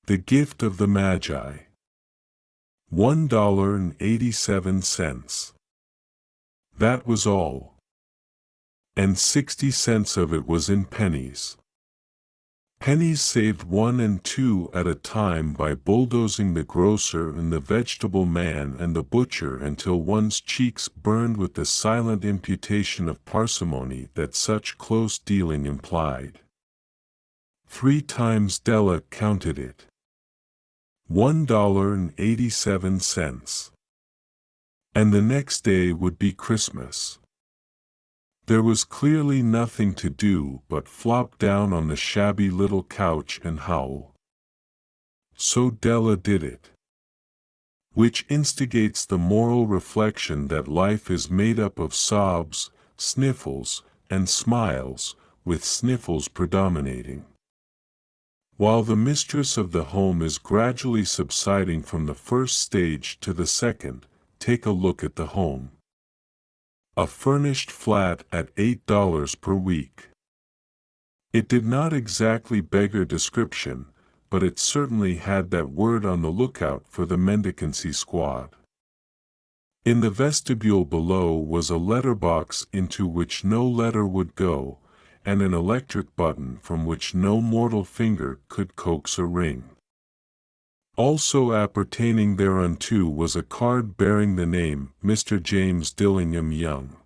The Gift of the Magi. $1.87. That was all. And 60 cents of it was in pennies. Pennies saved 1 and 2 at a time by bulldozing the grocer and the vegetable man and the butcher until one's cheeks burned with the silent imputation of parsimony that such close dealing implied. 3 times Della counted it. $1.87. And the next day would be Christmas. There was clearly nothing to do but flop down on the shabby little couch and howl. So Della did it. Which instigates the moral reflection that life is made up of sobs, sniffles, and smiles, with sniffles predominating. While the mistress of the home is gradually subsiding from the first stage to the second, take a look at the home. A furnished flat at $8 per week. It did not exactly beggar description, but it certainly had that word on the lookout for the mendicancy squad. In the vestibule below was a letterbox into which no letter would go, and an electric button from which no mortal finger could coax a ring. Also appertaining thereunto was a card bearing the name Mr. James Dillingham Young.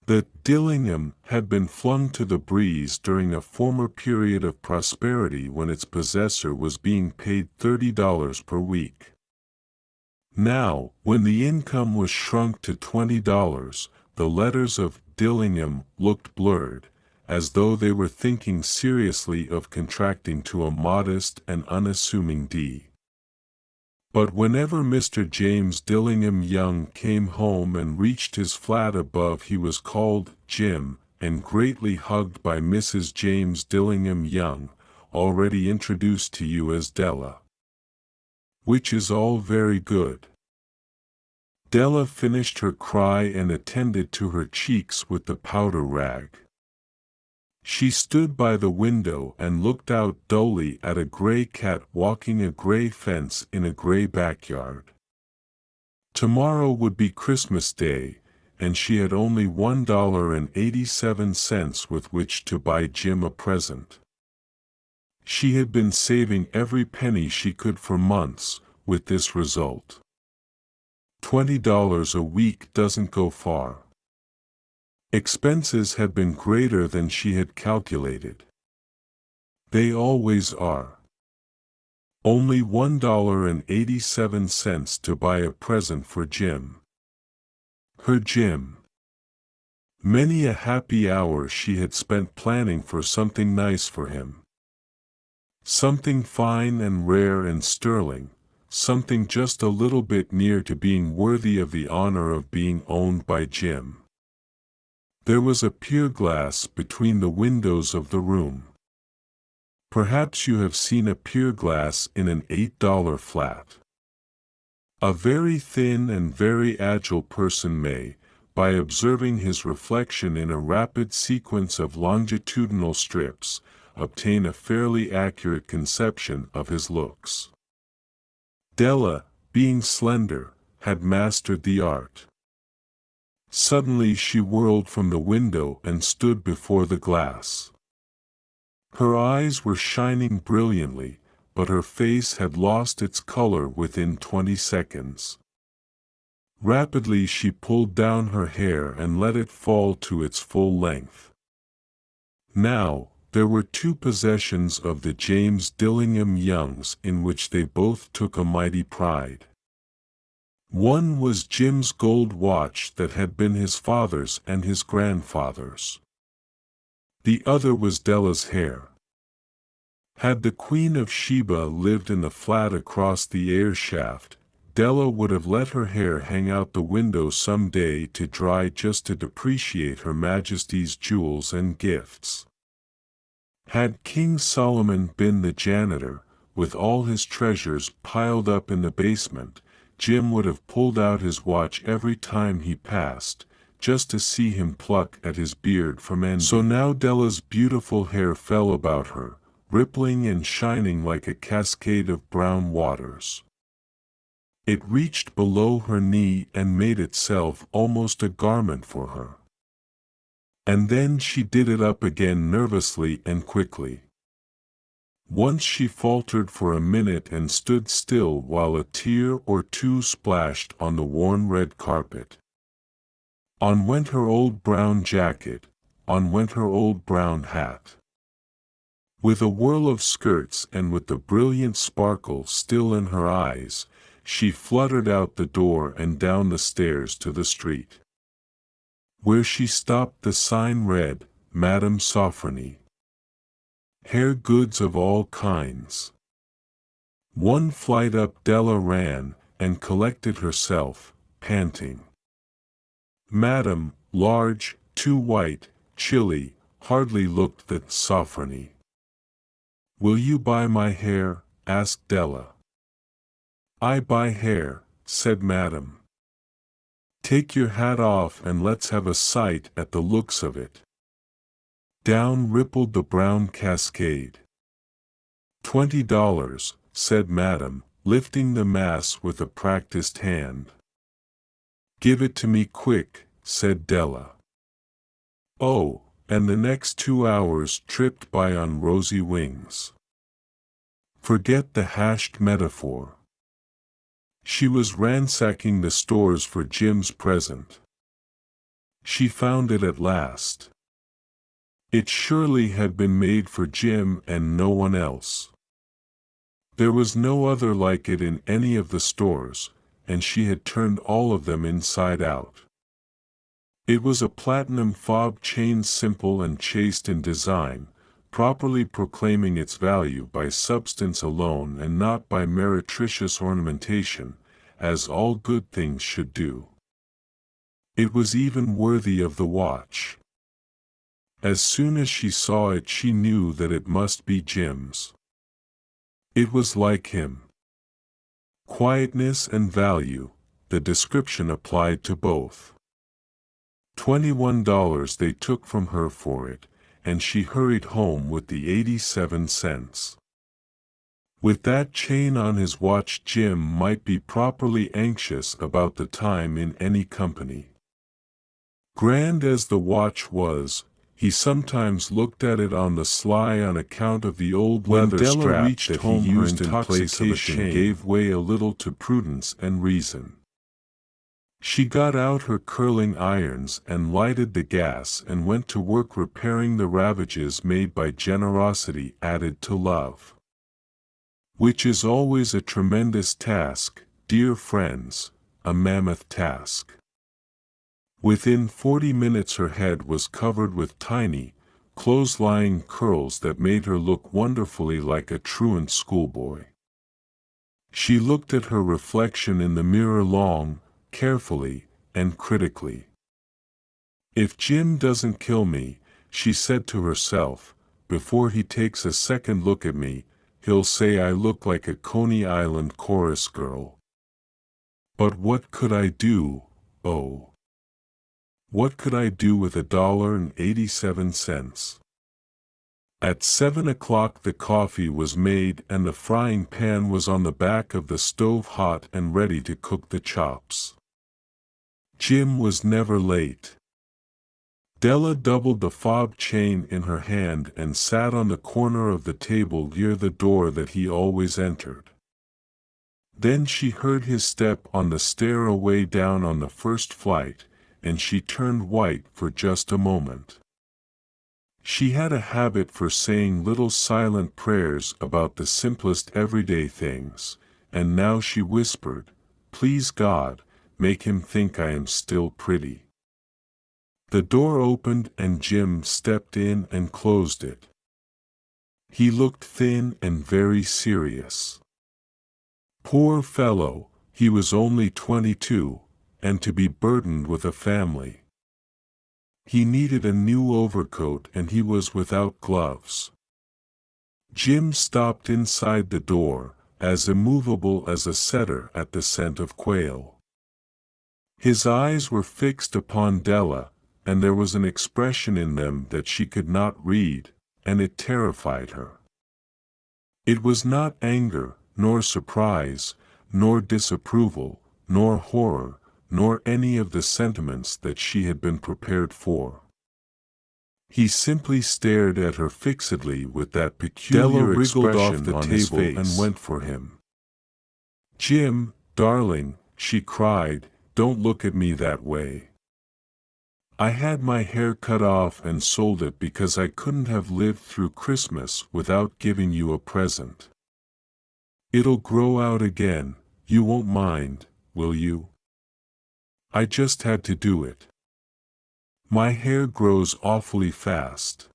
The Dillingham had been flung to the breeze during a former period of prosperity when its possessor was being paid $30 per week. Now, when the income was shrunk to $20, the letters of Dillingham looked blurred, as though they were thinking seriously of contracting to a modest and unassuming D. But whenever Mr. James Dillingham Young came home and reached his flat above, he was called Jim, and greatly hugged by Mrs. James Dillingham Young, already introduced to you as Della. Which is all very good. Della finished her cry and attended to her cheeks with the powder rag. She stood by the window and looked out dully at a gray cat walking a gray fence in a gray backyard. Tomorrow would be Christmas Day, and she had only $1.87 with which to buy Jim a present. She had been saving every penny she could for months, with this result. $20 a week doesn't go far. Expenses had been greater than she had calculated. They always are. Only $1.87 to buy a present for Jim. Her Jim. Many a happy hour she had spent planning for something nice for him. Something fine and rare and sterling, something just a little bit near to being worthy of the honor of being owned by Jim. There was a pier glass between the windows of the room. Perhaps you have seen a pier glass in an $8 flat. A very thin and very agile person may, by observing his reflection in a rapid sequence of longitudinal strips, obtain a fairly accurate conception of his looks. Della, being slender, had mastered the art. Suddenly she whirled from the window and stood before the glass. Her eyes were shining brilliantly, but her face had lost its color within 20 seconds. Rapidly she pulled down her hair and let it fall to its full length. Now, there were 2 possessions of the James Dillingham Youngs in which they both took a mighty pride. One was Jim's gold watch that had been his father's and his grandfather's. The other was Della's hair. Had the Queen of Sheba lived in the flat across the air shaft, Della would have let her hair hang out the window some day to dry just to depreciate Her Majesty's jewels and gifts. Had King Solomon been the janitor, with all his treasures piled up in the basement, Jim would have pulled out his watch every time he passed, just to see him pluck at his beard from envy. So now Della's beautiful hair fell about her, rippling and shining like a cascade of brown waters. It reached below her knee and made itself almost a garment for her. And then she did it up again nervously and quickly. Once she faltered for a minute and stood still while a tear or two splashed on the worn red carpet. On went her old brown jacket, on went her old brown hat. With a whirl of skirts and with the brilliant sparkle still in her eyes, she fluttered out the door and down the stairs to the street. Where she stopped the sign read, Madame Sofronie. Hair goods of all kinds. One flight up Della ran, and collected herself, panting. Madame, large, too white, chilly, hardly looked that Sofronie. Will you buy my hair? Asked Della. I buy hair, said Madame. Take your hat off and let's have a sight at the looks of it. Down rippled the brown cascade. $20, said Madame, lifting the mass with a practiced hand. Give it to me quick, said Della. Oh, and the next 2 hours tripped by on rosy wings. Forget the hashed metaphor. She was ransacking the stores for Jim's present. She found it at last. It surely had been made for Jim and no one else. There was no other like it in any of the stores, and she had turned all of them inside out. It was a platinum fob chain, simple and chaste in design, properly proclaiming its value by substance alone and not by meretricious ornamentation, as all good things should do. It was even worthy of the watch. As soon as she saw it she knew that it must be Jim's. It was like him. Quietness and value, the description applied to both. $21 they took from her for it, and she hurried home with the 87 cents. With that chain on his watch Jim might be properly anxious about the time in any company. Grand as the watch was, he sometimes looked at it on the sly on account of the old leather strap reached that he used in place of a chain gave way a little to prudence and reason. She got out her curling irons and lighted the gas and went to work repairing the ravages made by generosity added to love. Which is always a tremendous task, dear friends, a mammoth task. Within 40 minutes her head was covered with tiny, close-lying curls that made her look wonderfully like a truant schoolboy. She looked at her reflection in the mirror long, carefully, and critically. If Jim doesn't kill me, she said to herself, before he takes a second look at me, he'll say I look like a Coney Island chorus girl. But what could I do, oh? What could I do with $1.87? At 7 o'clock the coffee was made and the frying pan was on the back of the stove hot and ready to cook the chops. Jim was never late. Della doubled the fob chain in her hand and sat on the corner of the table near the door that he always entered. Then she heard his step on the stair away down on the first flight, and she turned white for just a moment. She had a habit for saying little silent prayers about the simplest everyday things, and now she whispered, "Please God, make him think I am still pretty." The door opened and Jim stepped in and closed it. He looked thin and very serious. Poor fellow, he was only 22, and to be burdened with a family. He needed a new overcoat and he was without gloves. Jim stopped inside the door, as immovable as a setter at the scent of quail. His eyes were fixed upon Della, and there was an expression in them that she could not read, and it terrified her. It was not anger, nor surprise, nor disapproval, nor horror, nor any of the sentiments that she had been prepared for. He simply stared at her fixedly with that peculiar expression on his face and went for him. "Jim, darling," she cried, "don't look at me that way. I had my hair cut off and sold it because I couldn't have lived through Christmas without giving you a present. It'll grow out again, you won't mind, will you? I just had to do it. My hair grows awfully fast.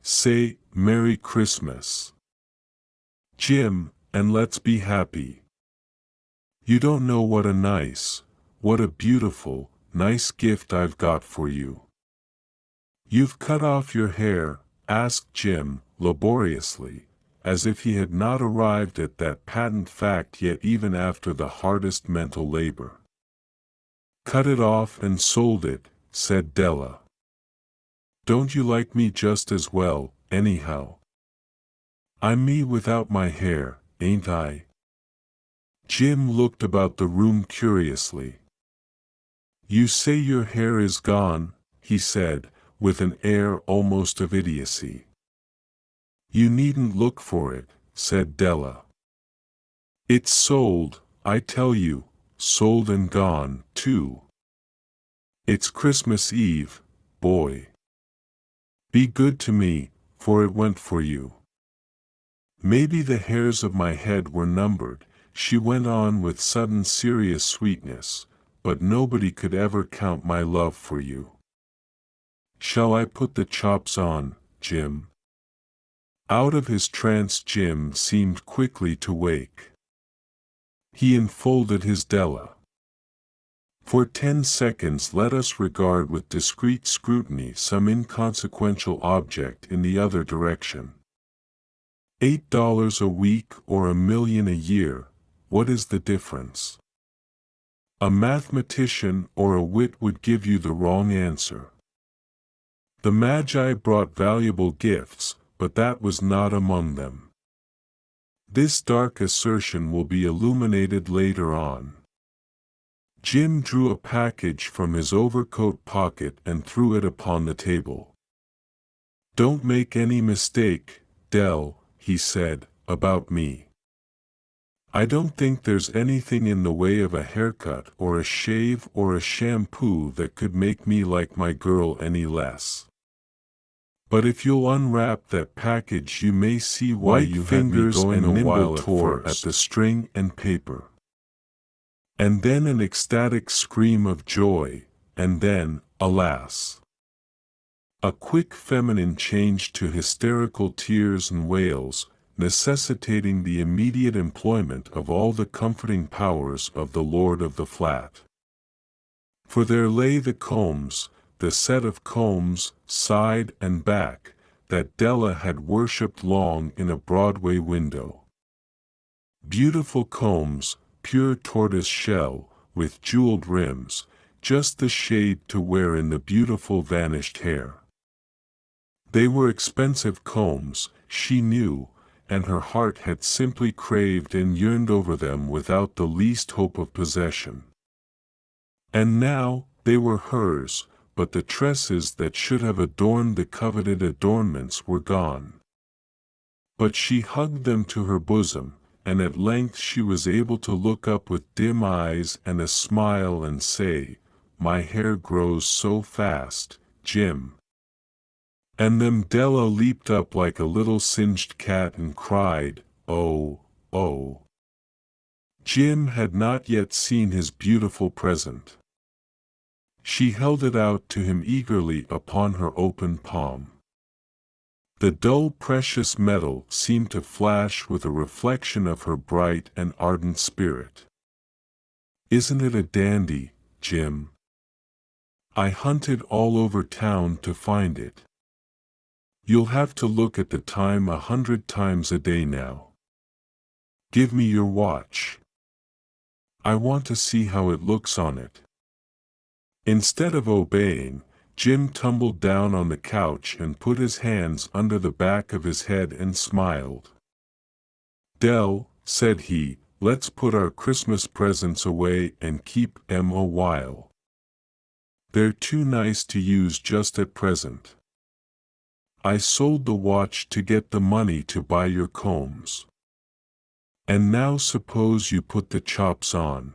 Say, Merry Christmas, Jim, and let's be happy. You don't know what a beautiful, nice gift I've got for you." "You've cut off your hair?" asked Jim, laboriously, as if he had not arrived at that patent fact yet even after the hardest mental labor. "Cut it off and sold it," said Della. "Don't you like me just as well, anyhow? I'm me without my hair, ain't I?" Jim looked about the room curiously. "You say your hair is gone," he said, with an air almost of idiocy. "You needn't look for it," said Della. "It's sold, I tell you, sold and gone, too. It's Christmas Eve, boy. Be good to me, for it went for you. Maybe the hairs of my head were numbered," she went on with sudden serious sweetness, "but nobody could ever count my love for you. Shall I put the chops on, Jim?" Out of his trance Jim seemed quickly to wake. He enfolded his Della. "For 10 seconds let us regard with discreet scrutiny some inconsequential object in the other direction. $8 a week or $1,000,000 a year, what is the difference? A mathematician or a wit would give you the wrong answer. The Magi brought valuable gifts, but that was not among them. This dark assertion will be illuminated later on." Jim drew a package from his overcoat pocket and threw it upon the table. "Don't make any mistake, Dell," he said, "about me. I don't think there's anything in the way of a haircut or a shave or a shampoo that could make me like my girl any less. But if you'll unwrap that package you may see why you had me going a while at the string and paper." And then an ecstatic scream of joy, and then, alas! A quick feminine change to hysterical tears and wails, necessitating the immediate employment of all the comforting powers of the Lord of the Flat. For there lay the combs, the set of combs, side and back, that Della had worshipped long in a Broadway window. Beautiful combs, pure tortoise shell, with jeweled rims, just the shade to wear in the beautiful vanished hair. They were expensive combs, she knew, and her heart had simply craved and yearned over them without the least hope of possession. And now, they were hers, but the tresses that should have adorned the coveted adornments were gone. But she hugged them to her bosom, and at length she was able to look up with dim eyes and a smile and say, "My hair grows so fast, Jim." And then Della leaped up like a little singed cat and cried, "Oh, oh." Jim had not yet seen his beautiful present. She held it out to him eagerly upon her open palm. The dull precious metal seemed to flash with a reflection of her bright and ardent spirit. "Isn't it a dandy, Jim? I hunted all over town to find it. You'll have to look at the time 100 times a day now. Give me your watch. I want to see how it looks on it." Instead of obeying, Jim tumbled down on the couch and put his hands under the back of his head and smiled. Dell, said he, let's put our Christmas presents away and keep 'em a while. They're too nice to use just at present. I sold the watch to get the money to buy your combs. And now suppose you put the chops on.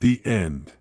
The end.